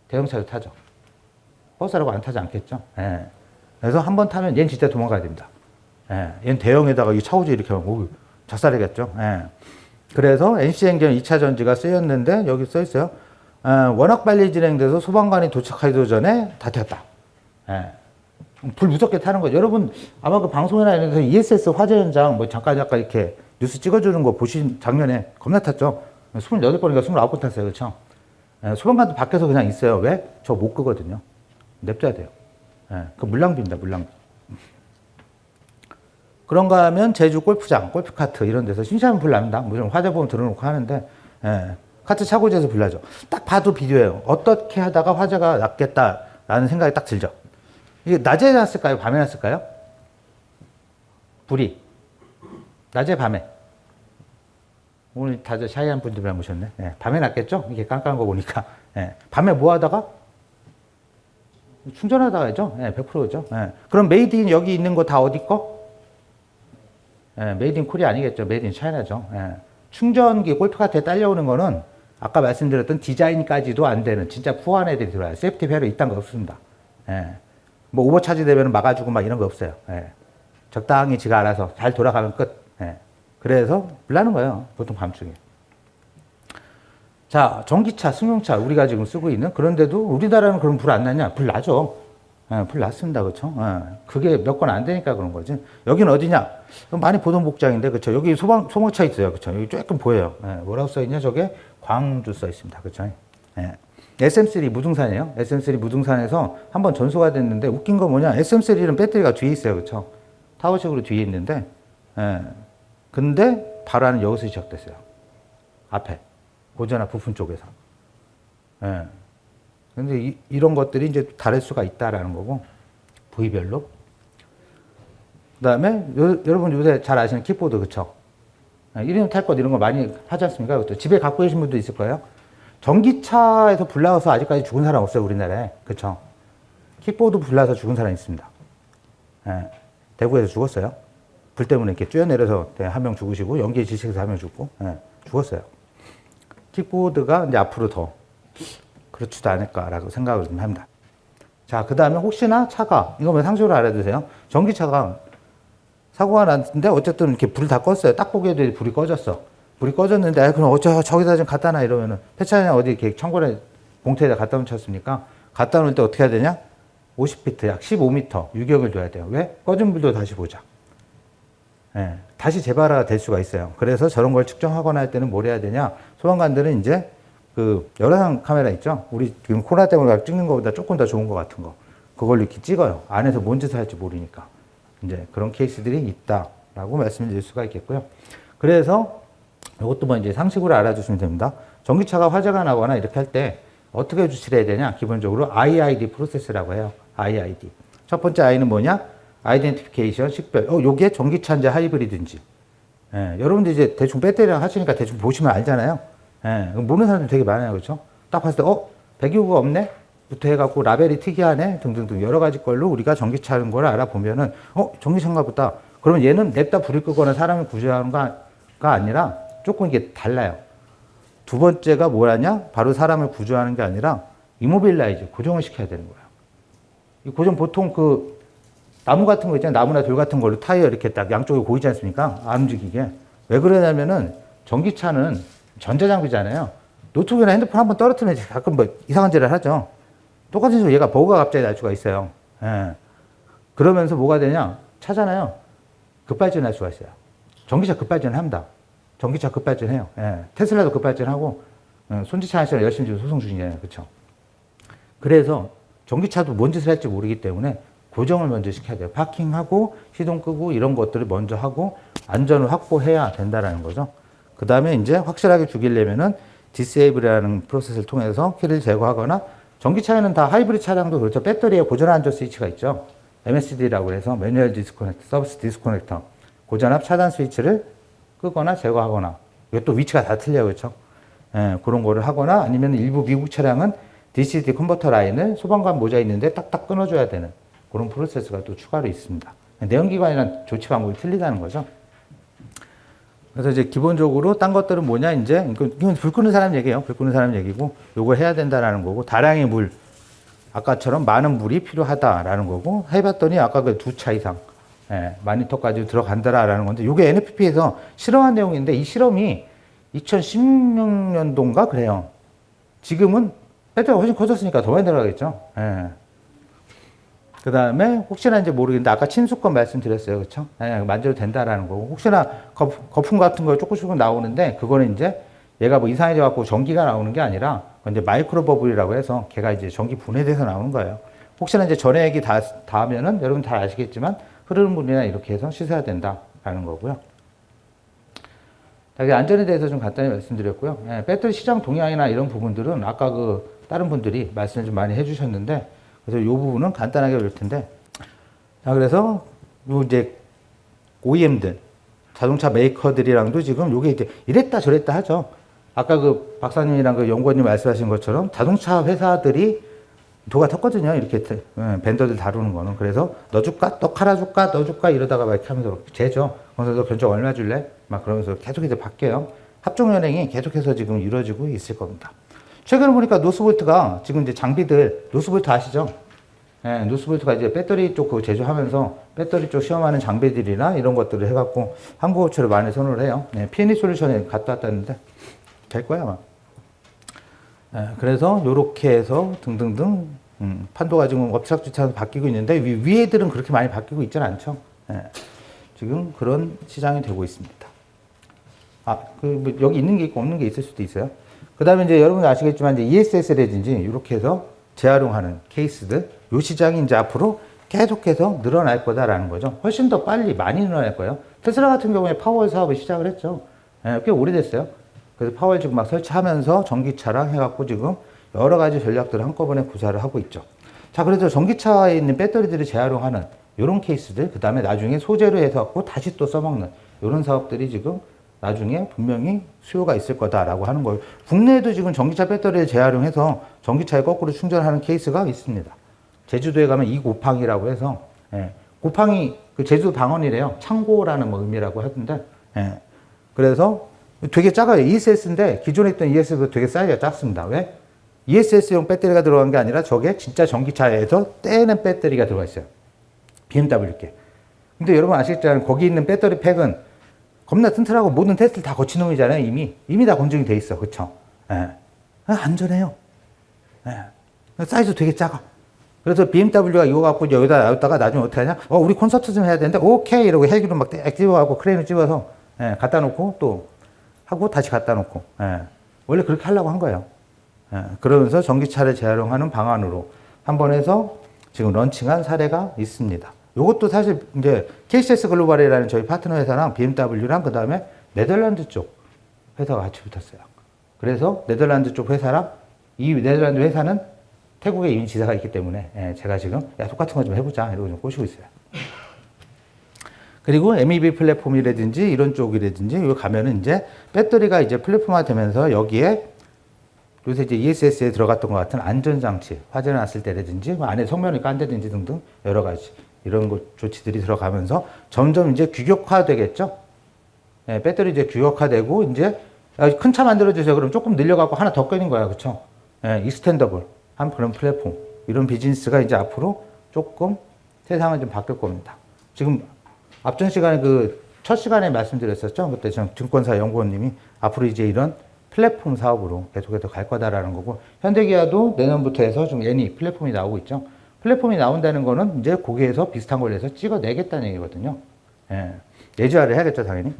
대형차도 타죠. 버스라고 안 타지 않겠죠. 예. 그래서 한번 타면 얘는 진짜 도망가야 됩니다. 예. 얘는 대형에다가 이 차우지 이렇게 하면 작살이겠죠. 예. 그래서 NC행전 2차 전지가 쓰였는데 여기 써 있어요. 워낙 빨리 진행돼서 소방관이 도착하기도 전에 다 튀었다. 예. 불 무섭게 타는 거죠. 여러분 아마 그 방송이나 이런 데서 ESS 화재 현장 뭐 잠깐 이렇게 뉴스 찍어주는 거 보신 작년에 겁나 탔죠. 28번인가 29번 탔어요. 그렇죠? 예, 소방관도 밖에서 그냥 있어요. 왜? 저 못 끄거든요. 냅둬야 돼요. 예, 그 물낭비입니다, 물낭비. 그런가 하면 제주 골프장, 골프카트 이런 데서 신시하면 불 납니다. 물론 화재보험 들어놓고 하는데, 예, 카트 차고지에서 불 나죠. 딱 봐도 비디오예요. 어떻게 하다가 화재가 났겠다라는 생각이 딱 들죠. 이게 낮에 났을까요? 밤에 났을까요? 불이. 낮에, 밤에. 오늘 다들 샤이한 분들만 모셨네. 예, 밤에 났겠죠? 이게 깜깜한 거 보니까. 예, 밤에 뭐 하다가? 충전하다가죠. 예, 100%죠. 예. 그럼 메이드 인 여기 있는 거 다 어디 거? 예, 메이드 인 코리아 아니겠죠. 메이드 인 차이나죠. 예. 충전기 골프카트에 딸려오는 거는 아까 말씀드렸던 디자인까지도 안 되는 진짜 푸어한 애들이 들어와요. 세이프티 회로 이딴 거 없습니다. 예. 뭐 오버차지 되면 막아주고 막 이런 거 없어요. 예. 적당히 지가 알아서 잘 돌아가면 끝. 예. 그래서 불 나는 거예요. 보통 밤중에. 자, 전기차, 승용차 우리가 지금 쓰고 있는 그런데도 우리나라는 그럼 불 안 나냐? 불 나죠. 예, 불 났습니다. 그렇죠? 예, 그게 몇 건 안 되니까 그런 거지. 여기는 어디냐? 많이 보던 복장인데 그렇죠? 여기 소방차 있어요. 그렇죠? 여기 조금 보여요. 예, 뭐라고 써 있냐? 저게 광주 써 있습니다. 그렇죠? 예. SM3 무등산이에요. SM3 무등산에서 한번 전소가 됐는데 웃긴 건 뭐냐? SM3는 배터리가 뒤에 있어요. 그렇죠? 타워식으로 뒤에 있는데 예. 근데 발화는 여기서 시작됐어요. 앞에. 고전화 부품 쪽에서. 예. 근데 이런 것들이 이제 다를 수가 있다라는 거고, 부위별로. 그 다음에, 여러분 요새 잘 아시는 킥보드, 그쵸? 예, 1인 탈 것 이런 거 많이 하지 않습니까? 그쵸? 집에 갖고 계신 분도 있을 거예요. 전기차에서 불나서 아직까지 죽은 사람 없어요, 우리나라에. 그쵸? 킥보드 불나서 죽은 사람 있습니다. 예. 대구에서 죽었어요. 불 때문에 이렇게 뛰어내려서 한 명 죽으시고, 연기에 지식에서 한 명 죽고, 예. 죽었어요. 킥보드가 이제 앞으로 더 그렇지도 않을까라고 생각을 좀 합니다. 자, 그 다음에 혹시나 차가, 이거 뭐 상식으로 알아두세요. 전기차가 사고가 났는데 어쨌든 이렇게 불을 다 껐어요. 딱 보기에도 불이 꺼졌어. 불이 꺼졌는데, 그럼 저기다 좀 갖다 놔 이러면은, 폐차량 어디 이렇게 창고에 봉투에다 갖다 놓쳤습니까? 갖다 놓을 때 어떻게 해야 되냐? 50피트, 약 15m 유격을 둬야 돼요. 왜? 꺼진 불도 다시 보자. 예, 다시 재발화가 될 수가 있어요. 그래서 저런 걸 측정하거나 할 때는 뭘 해야 되냐? 소방관들은 이제 그 열화상 카메라 있죠? 우리 지금 코로나 때문에 찍는 것보다 조금 더 좋은 것 같은 거. 그걸 이렇게 찍어요. 안에서 뭔 짓을 할지 모르니까. 이제 그런 케이스들이 있다라고 말씀드릴 수가 있겠고요. 그래서 이것도 뭐 이제 상식으로 알아주시면 됩니다. 전기차가 화재가 나거나 이렇게 할 때 어떻게 조치를 해야 되냐? 기본적으로 IID 프로세스라고 해요. IID. 첫 번째 I는 뭐냐? 아이덴티피케이션, 식별. 요게 전기차인지 하이브리드인지. 예, 여러분들 이제 대충 배터리랑 하시니까 대충 보시면 알잖아요. 예, 모르는 사람들 되게 많아요. 그렇죠? 딱 봤을 때, 배기구가 없네? 부터 해갖고 라벨이 특이하네? 등등등 여러 가지 걸로 우리가 전기차인 걸 알아보면은, 전기차인가 보다. 그러면 얘는 냅다 불을 끄거나 사람을 구조하는 거가 아니라 조금 이게 달라요. 두 번째가 뭐라냐? 바로 사람을 구조하는 게 아니라 이모빌라이즈, 고정을 시켜야 되는 거예요. 이 고정 보통 나무 같은 거 있잖아요. 나무나 돌 같은 걸로 타이어 이렇게 딱 양쪽에 고이지 않습니까? 안 움직이게. 왜 그러냐면은 전기차는 전자장비잖아요. 노트북이나 핸드폰 한번 떨어뜨리면 가끔 뭐 이상한 짓을 하죠. 똑같은 식으로 얘가 버그가 갑자기 날 수가 있어요. 예. 그러면서 뭐가 되냐? 차잖아요. 급발진할 수가 있어요. 전기차 급발진을 합니다. 전기차 급발진해요. 예. 테슬라도 급발진하고 손지차 하시는 열심히 지금 소송 중이잖아요. 그렇죠? 그래서 전기차도 뭔 짓을 할지 모르기 때문에 고정을 먼저 시켜야 돼요. 파킹하고 시동 끄고 이런 것들을 먼저 하고 안전을 확보해야 된다라는 거죠. 그 다음에 이제 확실하게 죽이려면은 디세이블이라는 프로세스를 통해서 키를 제거하거나 전기차에는 다 하이브리드 차량도 그렇죠. 배터리에 고전 안전 스위치가 있죠. MSD라고 해서 매뉴얼 디스커넥터, 서비스 디스커넥터. 고전압 차단 스위치를 끄거나 제거하거나 이것도 위치가 다 틀려요. 그렇죠. 예, 그런 거를 하거나 아니면 일부 미국 차량은 DCD 컨버터 라인을 소방관 모자 있는데 딱딱 끊어줘야 되는 그런 프로세스가 또 추가로 있습니다. 내연기관이랑 조치 방법이 틀리다는 거죠. 그래서 이제 기본적으로 딴 것들은 뭐냐, 이제, 이건 불 끄는 사람 얘기예요. 불 끄는 사람 얘기고, 요걸 해야 된다라는 거고, 다량의 물, 아까처럼 많은 물이 필요하다라는 거고, 해봤더니 아까 그 2차 이상, 마니터까지 들어간다라는 건데, 요게 NFP에서 실험한 내용인데, 이 실험이 2016년도인가 그래요. 지금은 배터리가 훨씬 커졌으니까 더 많이 들어가겠죠. 그 다음에 혹시나 이제 모르겠는데 아까 친수권 말씀드렸어요. 그쵸? 만져도 된다라는 거고 혹시나 거품 같은 거 조금씩 나오는데 그거는 이제 얘가 뭐 이상해져 갖고 전기가 나오는 게 아니라 이제 마이크로 버블이라고 해서 걔가 이제 전기 분해돼서 나오는 거예요. 혹시나 이제 전해액이 닿으면은 여러분 다 아시겠지만 흐르는 물이나 이렇게 해서 씻어야 된다라는 거고요. 자, 안전에 대해서 좀 간단히 말씀드렸고요. 예, 배터리 시장 동향이나 이런 부분들은 아까 다른 분들이 말씀을 좀 많이 해주셨는데, 그래서 이 부분은 간단하게 볼 텐데, 자, 그래서 요 이제 OEM들, 자동차 메이커들이랑도 지금 요게 이제 이랬다 저랬다 하죠. 아까 박사님이랑 연구원님 말씀하신 것처럼 자동차 회사들이 도가 텄거든요. 이렇게 벤더들 다루는 거는. 그래서 너 줄까? 너 갈아줄까? 너 줄까? 이러다가 막 이렇게 하면서 재죠. 그래서 너 견적 얼마 줄래? 막 그러면서 계속 이제 바뀌어요. 합종연행이 계속해서 지금 이루어지고 있을 겁니다. 최근에 보니까 노스볼트가 지금 이제 장비들, 노스볼트 아시죠? 예, 노스볼트가 이제 배터리 쪽 제조하면서 배터리 쪽 시험하는 장비들이나 이런 것들을 해갖고 한국 업체를 많이 선호를 해요. 예, P&E 솔루션에 갔다 왔다는데 될 거야, 아마. 예, 그래서 요렇게 해서 등등등, 판도가 지금 엎치락뒤치락 바뀌고 있는데 위 애들은 그렇게 많이 바뀌고 있지는 않죠. 예, 지금 그런 시장이 되고 있습니다. 뭐 여기 있는 게 있고 없는 게 있을 수도 있어요. 그 다음에 이제 여러분 아시겠지만 이제 ESS라든지 이렇게 해서 재활용하는 케이스들, 요 시장이 이제 앞으로 계속해서 늘어날 거다라는 거죠. 훨씬 더 빨리 많이 늘어날 거예요. 테슬라 같은 경우에 파월 사업을 시작을 했죠. 예, 꽤 오래됐어요. 그래서 파월 지금 막 설치하면서 전기차랑 해갖고 지금 여러 가지 전략들을 한꺼번에 구사를 하고 있죠. 자, 그래서 전기차에 있는 배터리들을 재활용하는 이런 케이스들, 그 다음에 나중에 소재로 해서 갖고 다시 또 써먹는 이런 사업들이 지금 나중에 분명히 수요가 있을 거다라고 하는 거예요. 국내에도 지금 전기차 배터리를 재활용해서 전기차에 거꾸로 충전하는 케이스가 있습니다. 제주도에 가면 이고팡이라고 해서, 예, 고팡이 제주도 방언이래요. 창고라는 뭐 의미라고 하던데, 예, 그래서 되게 작아요. ESS인데 기존에 있던 ESS보다 되게 사이즈가 작습니다. 왜? ESS용 배터리가 들어간 게 아니라 저게 진짜 전기차에서 떼는 배터리가 들어가 있어요. BMW께. 근데 여러분 아시겠지만 거기 있는 배터리 팩은 겁나 튼튼하고 모든 테스트를 다 거친 놈이잖아요. 이미 다 검증이 돼 있어. 그쵸? 예. 안전해요. 예. 사이즈 되게 작아. 그래서 BMW가 이거 갖고 여기다 놔뒀다가 나중에 어떻게 하냐? 우리 콘서트 좀 해야 되는데, 오케이! 이러고 헬기로 막 집어가고 크레인을 집어서, 예, 갖다 놓고 또 하고 다시 갖다 놓고, 예. 원래 그렇게 하려고 한 거예요. 예. 그러면서 전기차를 재활용하는 방안으로 한번 해서 지금 런칭한 사례가 있습니다. 요것도 사실 이제 KCS 글로벌이라는 저희 파트너 회사랑 BMW랑 그 다음에 네덜란드 쪽 회사가 같이 붙었어요. 그래서 네덜란드 쪽 회사랑 이 네덜란드 회사는 태국에 이미 지사가 있기 때문에, 예, 제가 지금 야 똑같은 거 좀 해보자 이러고 좀 꼬시고 있어요. 그리고 MEB 플랫폼이라든지 이런 쪽이라든지 여기 가면은 이제 배터리가 이제 플랫폼화 되면서 여기에 요새 이제 ESS에 들어갔던 것 같은 안전장치, 화재가 났을 때라든지 뭐 안에 성면이 깐다든지 등등 여러 가지 이런 조치들이 들어가면서 점점 이제 규격화되겠죠. 예, 배터리 이제 규격화되고 이제 큰 차 만들어주세요. 그럼 조금 늘려갖고 하나 더 껴는 거야, 그렇죠? 예, 익스텐더블 한 그런 플랫폼 이런 비즈니스가 이제 앞으로 조금 세상은 좀 바뀔 겁니다. 지금 앞전 시간에 첫 시간에 말씀드렸었죠. 그때 증권사 연구원님이 앞으로 이제 이런 플랫폼 사업으로 계속해서 갈 거다라는 거고, 현대기아도 내년부터 해서 좀 애니 플랫폼이 나오고 있죠. 플랫폼이 나온다는 거는 이제 거기에서 비슷한 걸 내서 찍어내겠다는 얘기거든요. 예. 예지화를 해야겠죠, 당연히.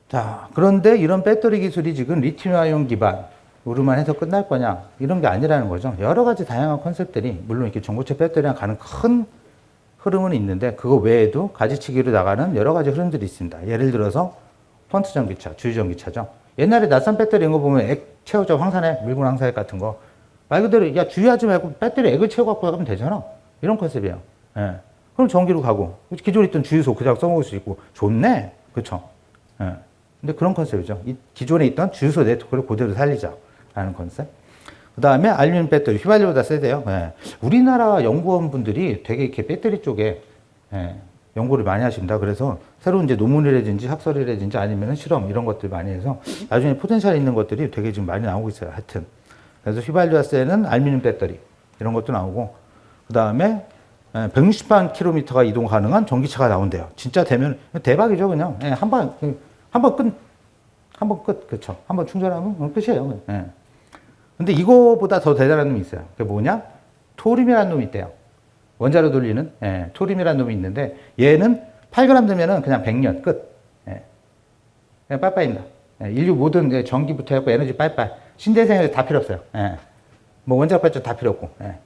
자, 그런데 이런 배터리 기술이 지금 리튬이온 기반으로만 해서 끝날 거냐? 이런 게 아니라는 거죠. 여러 가지 다양한 컨셉들이, 물론 이렇게 전고체 배터리랑 가는 큰 흐름은 있는데, 그거 외에도 가지치기로 나가는 여러 가지 흐름들이 있습니다. 예를 들어서, 펀트 전기차, 주유 전기차죠. 옛날에 낯선 배터리 이런 거 보면 액 채우죠. 황산액, 밀군 황산액 같은 거. 말 그대로, 야, 주유하지 말고 배터리 액을 채워갖고 가면 되잖아. 이런 컨셉이에요. 예. 그럼 전기로 가고, 기존에 있던 주유소 그냥 써먹을 수 있고, 좋네. 그쵸? 예. 근데 그런 컨셉이죠. 기존에 있던 주유소 네트워크를 그대로 살리자. 라는 컨셉. 그 다음에 알루미늄 배터리, 휘발유보다 세대요. 예. 우리나라 연구원분들이 되게 이렇게 배터리 쪽에, 예, 연구를 많이 하십니다. 그래서 새로운 이제 논문이라든지 학설이라든지 아니면 실험 이런 것들 많이 해서 나중에 포텐셜 있는 것들이 되게 지금 많이 나오고 있어요. 하여튼. 그래서 휘발유와 셀은 알루미늄 배터리 이런 것도 나오고, 그 다음에 160만 킬로미터가 이동 가능한 전기차가 나온대요. 진짜 되면 대박이죠, 그냥. 예, 한 번 끝. 그쵸. 한 번 충전하면 끝이에요. 예. 근데 이거보다 더 대단한 놈이 있어요. 그게 뭐냐? 토륨이라는 놈이 있대요. 원자로 돌리는, 예, 토륨이라는 놈이 있는데, 얘는 8g 되면은 그냥 100년 끝. 예. 그냥 빠빠입니다. 예, 인류 모든 전기부터 해갖고 에너지 빠이빠이. 신대생에서 다 필요 없어요. 예. 뭐 원자력 발전 다 필요 없고. 예.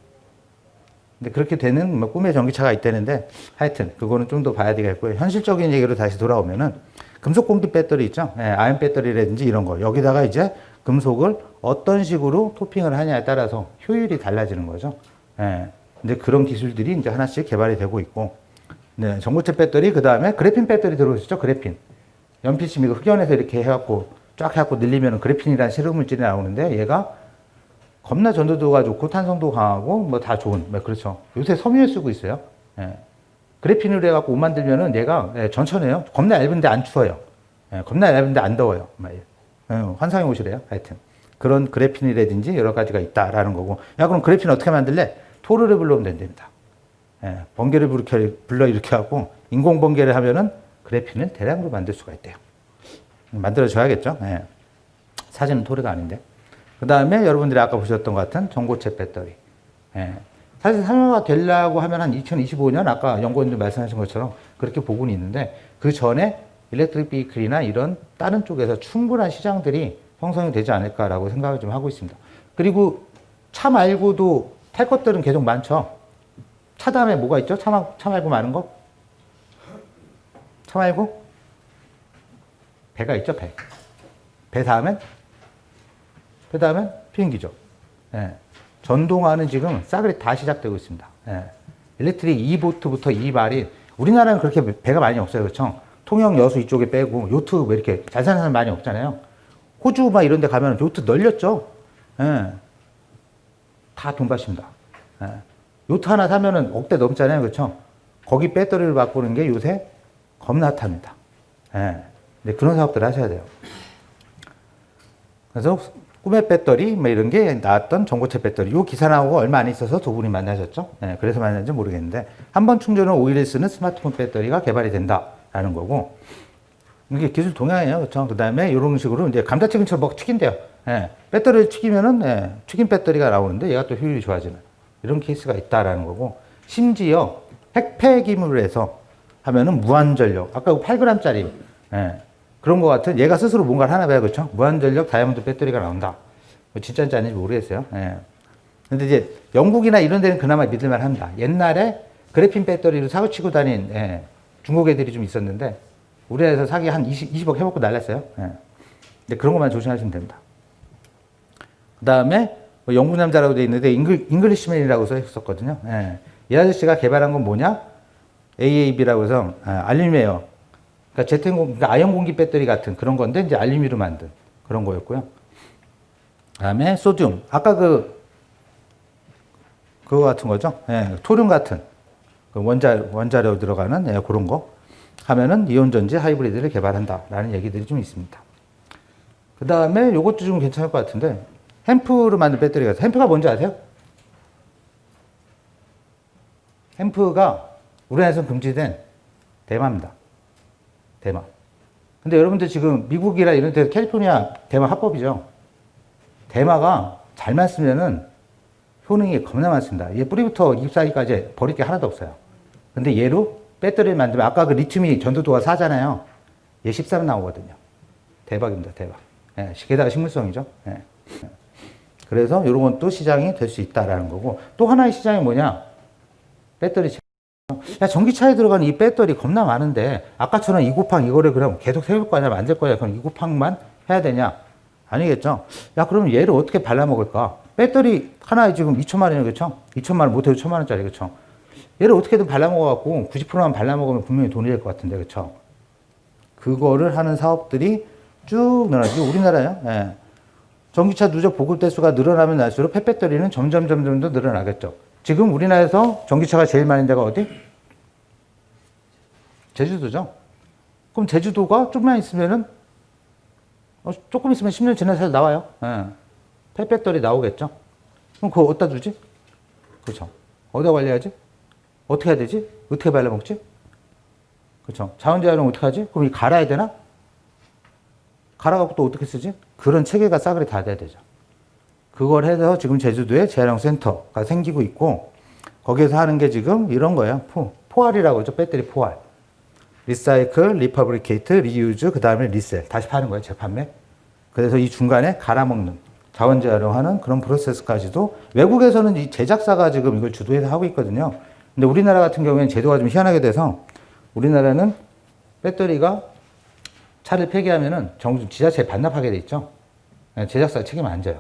근데 그렇게 되는 뭐 꿈의 전기차가 있다는데 하여튼 그거는 좀 더 봐야 되겠고요. 현실적인 얘기로 다시 돌아오면은 금속 공기 배터리 있죠. 예, 아연 배터리라든지 이런 거. 여기다가 이제 금속을 어떤 식으로 토핑을 하냐에 따라서 효율이 달라지는 거죠. 예. 근데 그런 기술들이 이제 하나씩 개발이 되고 있고. 네, 전고체 배터리, 그 다음에 그래핀 배터리 들어오시죠? 그래핀. 연필심 이거 흑연해서 이렇게 해갖고 쫙 해갖고 늘리면 그래핀이라는 실험물질이 나오는데 얘가 겁나 전도도가 좋고 탄성도 강하고 뭐 다 좋은, 뭐 그렇죠. 요새 섬유에 쓰고 있어요. 예. 그래핀으로 해갖고 옷 만들면은 얘가 전천해요. 겁나 얇은데 안 추워요. 예, 겁나 얇은데 안 더워요. 환상의 옷이래요. 하여튼. 그런 그래핀이라든지 여러 가지가 있다라는 거고. 야, 그럼 그래핀 어떻게 만들래? 토르를 불러오면 된답니다. 예, 번개를 불러일으켜 하고 인공 번개를 하면은 그래핀을 대량으로 만들 수가 있대요. 만들어줘야겠죠. 예. 사진은 토르가 아닌데. 그 다음에 여러분들이 아까 보셨던 것 같은 전고체 배터리. 예. 사실 상용화가 되려고 하면 한 2025년 아까 연구원들 말씀하신 것처럼 그렇게 보고는 있는데 그 전에 일렉트릭 비클이나 이런 다른 쪽에서 충분한 시장들이 형성이 되지 않을까라고 생각을 좀 하고 있습니다. 그리고 차 말고도 탈 것들은 계속 많죠. 차 다음에 뭐가 있죠? 차 말고 많은 거? 차 말고? 배가 있죠, 배. 배 다음엔? 배 다음엔 비행기죠. 예. 전동화는 지금 싸그리 다 시작되고 있습니다. 예. 일렉트릭 이보트부터 이발이, 우리나라는 그렇게 배가 많이 없어요. 그렇죠? 통영 여수 이쪽에 빼고, 요트 뭐 이렇게 잘 사는 사람 많이 없잖아요. 호주 막 이런 데 가면 요트 널렸죠? 예. 다 돈밭입니다. 예. 요트 하나 사면은 억대 넘잖아요. 그렇죠? 거기 배터리를 바꾸는 게 요새 겁나 핫합니다. 예. 근데 그런 사업들 하셔야 돼요. 그래서 꿈의 배터리 뭐 이런 게 나왔던 전고체 배터리. 요 기사 나오고 얼마 안 있어서 두 분이 만나셨죠? 예. 그래서 만났는지 모르겠는데 한 번 충전을 5일을 쓰는 스마트폰 배터리가 개발이 된다라는 거고 이게 기술 동향이에요. 그렇죠? 그 다음에 이런 식으로 이제 감자튀김처럼 막 튀긴대요. 예. 배터리를 튀기면은 튀긴 배터리가 나오는데 얘가 또 효율이 좋아지는 이런 케이스가 있다라는 거고 심지어 핵폐기물을 해서 하면은 무한전력 아까 8g짜리 그런 거 같은 얘가 스스로 뭔가를 하나 봐요. 그렇죠? 무한전력 다이아몬드 배터리가 나온다. 뭐 진짜인지 아닌지 모르겠어요. 근데 이제 영국이나 이런 데는 그나마 믿을만 합니다. 옛날에 그래핀 배터리를 사고 치고 다닌 중국 애들이 좀 있었는데 우리나라에서 사기 한 20억 해먹고 날랐어요. 근데 그런 것만 조심하시면 됩니다. 그 다음에 영국 남자라고 되어 있는데 잉글리시맨이라고 써 있었거든요. 이 아저씨가 개발한 건 뭐냐? AAB라고 해서 알루미늄이에요. 그러니까 그러니까 아연 공기 배터리 같은 그런 건데 이제 알루미늄으로 만든 그런 거였고요. 그다음에 소듐. 아까 그거 같은 거죠. 토륨 같은 그 원자료 들어가는 그런 거 하면은 이온 전지 하이브리드를 개발한다라는 얘기들이 좀 있습니다. 그다음에 요것도 좀 괜찮을 것 같은데. 햄프로 만든 배터리가 있어요. 햄프가 뭔지 아세요? 햄프가 우리나라에서 금지된 대마입니다. 대마. 근데 여러분들 지금 미국이나 이런 데 캘리포니아 대마 합법이죠. 대마가 잘만 쓰면은 효능이 겁나 많습니다. 얘 뿌리부터 잎 사이까지 버릴 게 하나도 없어요. 근데 얘로 배터리를 만들면 아까 그 리튬이 전도도가 4잖아요. 얘 13 나오거든요. 대박입니다. 대박. 게다가 식물성이죠. 그래서 이런 것도 시장이 될 수 있다라는 거고 또 하나의 시장이 뭐냐? 배터리. 야, 전기차에 들어가는 이 배터리 겁나 많은데 아까처럼 이구팡 이거를 그럼 계속 세울 거냐 만들 거냐 그럼 이구팡만 해야 되냐? 아니겠죠? 야, 그럼 얘를 어떻게 발라먹을까? 배터리 하나에 지금 2천만 원이에요. 그렇죠? 2천만 원 못해도 1천만 원짜리. 그렇죠? 얘를 어떻게든 발라먹어갖고 90%만 발라먹으면 분명히 돈이 될 것 같은데. 그렇죠? 그거를 하는 사업들이 쭉 늘어나죠. 우리나라요. 전기차 누적 보급 대수가 늘어나면 날수록 폐배터리는 점점 더 늘어나겠죠. 지금 우리나라에서 전기차가 제일 많은 데가 어디? 제주도죠. 그럼 제주도가 조금만 있으면은 조금 있으면 10년 지나서 나와요. 폐배터리 나오겠죠. 그럼 그거 어디다 두지? 그렇죠. 어디다 관리하지? 어떻게 해야 되지? 어떻게 발라먹지? 그렇죠. 자원재활용 어떻게 하지? 그럼 이 갈아야 되나? 갈아갖고 또 어떻게 쓰지? 그런 체계가 싸그리 다 돼야 되죠. 그걸 해서 지금 제주도에 재활용 센터가 생기고 있고 거기에서 하는 게 지금 이런 거예요. 포알이라고 하죠. 배터리 포알. 리사이클, 리퍼브리케이트, 리유즈, 그 다음에 리셀. 다시 파는 거예요. 재판매. 그래서 이 중간에 갈아먹는 자원 재활용하는 그런 프로세스까지도 외국에서는 이 제작사가 지금 이걸 주도해서 하고 있거든요. 근데 우리나라 같은 경우에는 제도가 좀 희한하게 돼서 우리나라는 배터리가 차를 폐기하면은 지자체에 반납하게 돼 있죠. 제작사 책임 안 져요.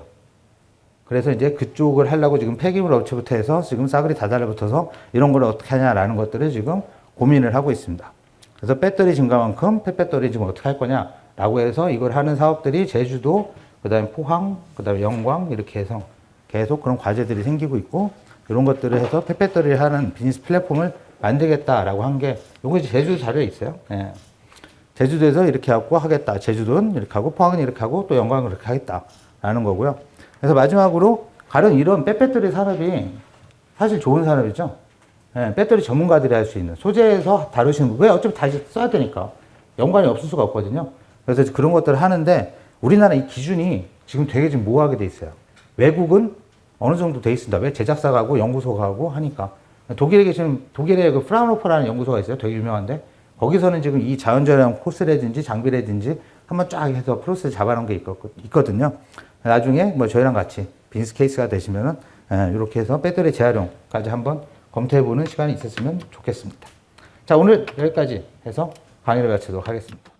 그래서 이제 그쪽을 하려고 지금 폐기물 업체부터 해서 지금 싸그리 다 달라붙어서 이런 걸 어떻게 하냐라는 것들을 지금 고민을 하고 있습니다. 그래서 배터리 증가만큼 폐배터리 지금 어떻게 할 거냐라고 해서 이걸 하는 사업들이 제주도, 그 다음에 포항, 그 다음에 영광 이렇게 해서 계속 그런 과제들이 생기고 있고 이런 것들을 해서 폐배터리를 하는 비즈니스 플랫폼을 만들겠다라고 한 게 요거 이제 제주도 자료에 있어요. 예. 제주도에서 이렇게 하고 하겠다. 제주도는 이렇게 하고 포항은 이렇게 하고 또 영광은 이렇게 하겠다라는 거고요. 그래서 마지막으로 가령 이런 빼배터리 산업이 사실 좋은 산업이죠. 예, 배터리 전문가들이 할 수 있는 소재에서 다루시는 분, 왜 어차피 다시 써야 되니까 연관이 없을 수가 없거든요. 그래서 그런 것들을 하는데 우리나라 이 기준이 지금 되게 지금 모호하게 돼 있어요. 외국은 어느 정도 돼 있습니다. 왜 제작사가 하고 연구소가 하고 하니까. 독일에 계시는 독일에 그 프라운호퍼라는 연구소가 있어요. 되게 유명한데 거기서는 지금 이 자원절약 코스라든지 장비라든지 한번 쫙 해서 프로세스 잡아놓은 게 있거든요. 나중에 뭐 저희랑 같이 비즈니스 케이스가 되시면은 이렇게 해서 배터리 재활용까지 한번 검토해보는 시간이 있었으면 좋겠습니다. 자, 오늘 여기까지 해서 강의를 마치도록 하겠습니다.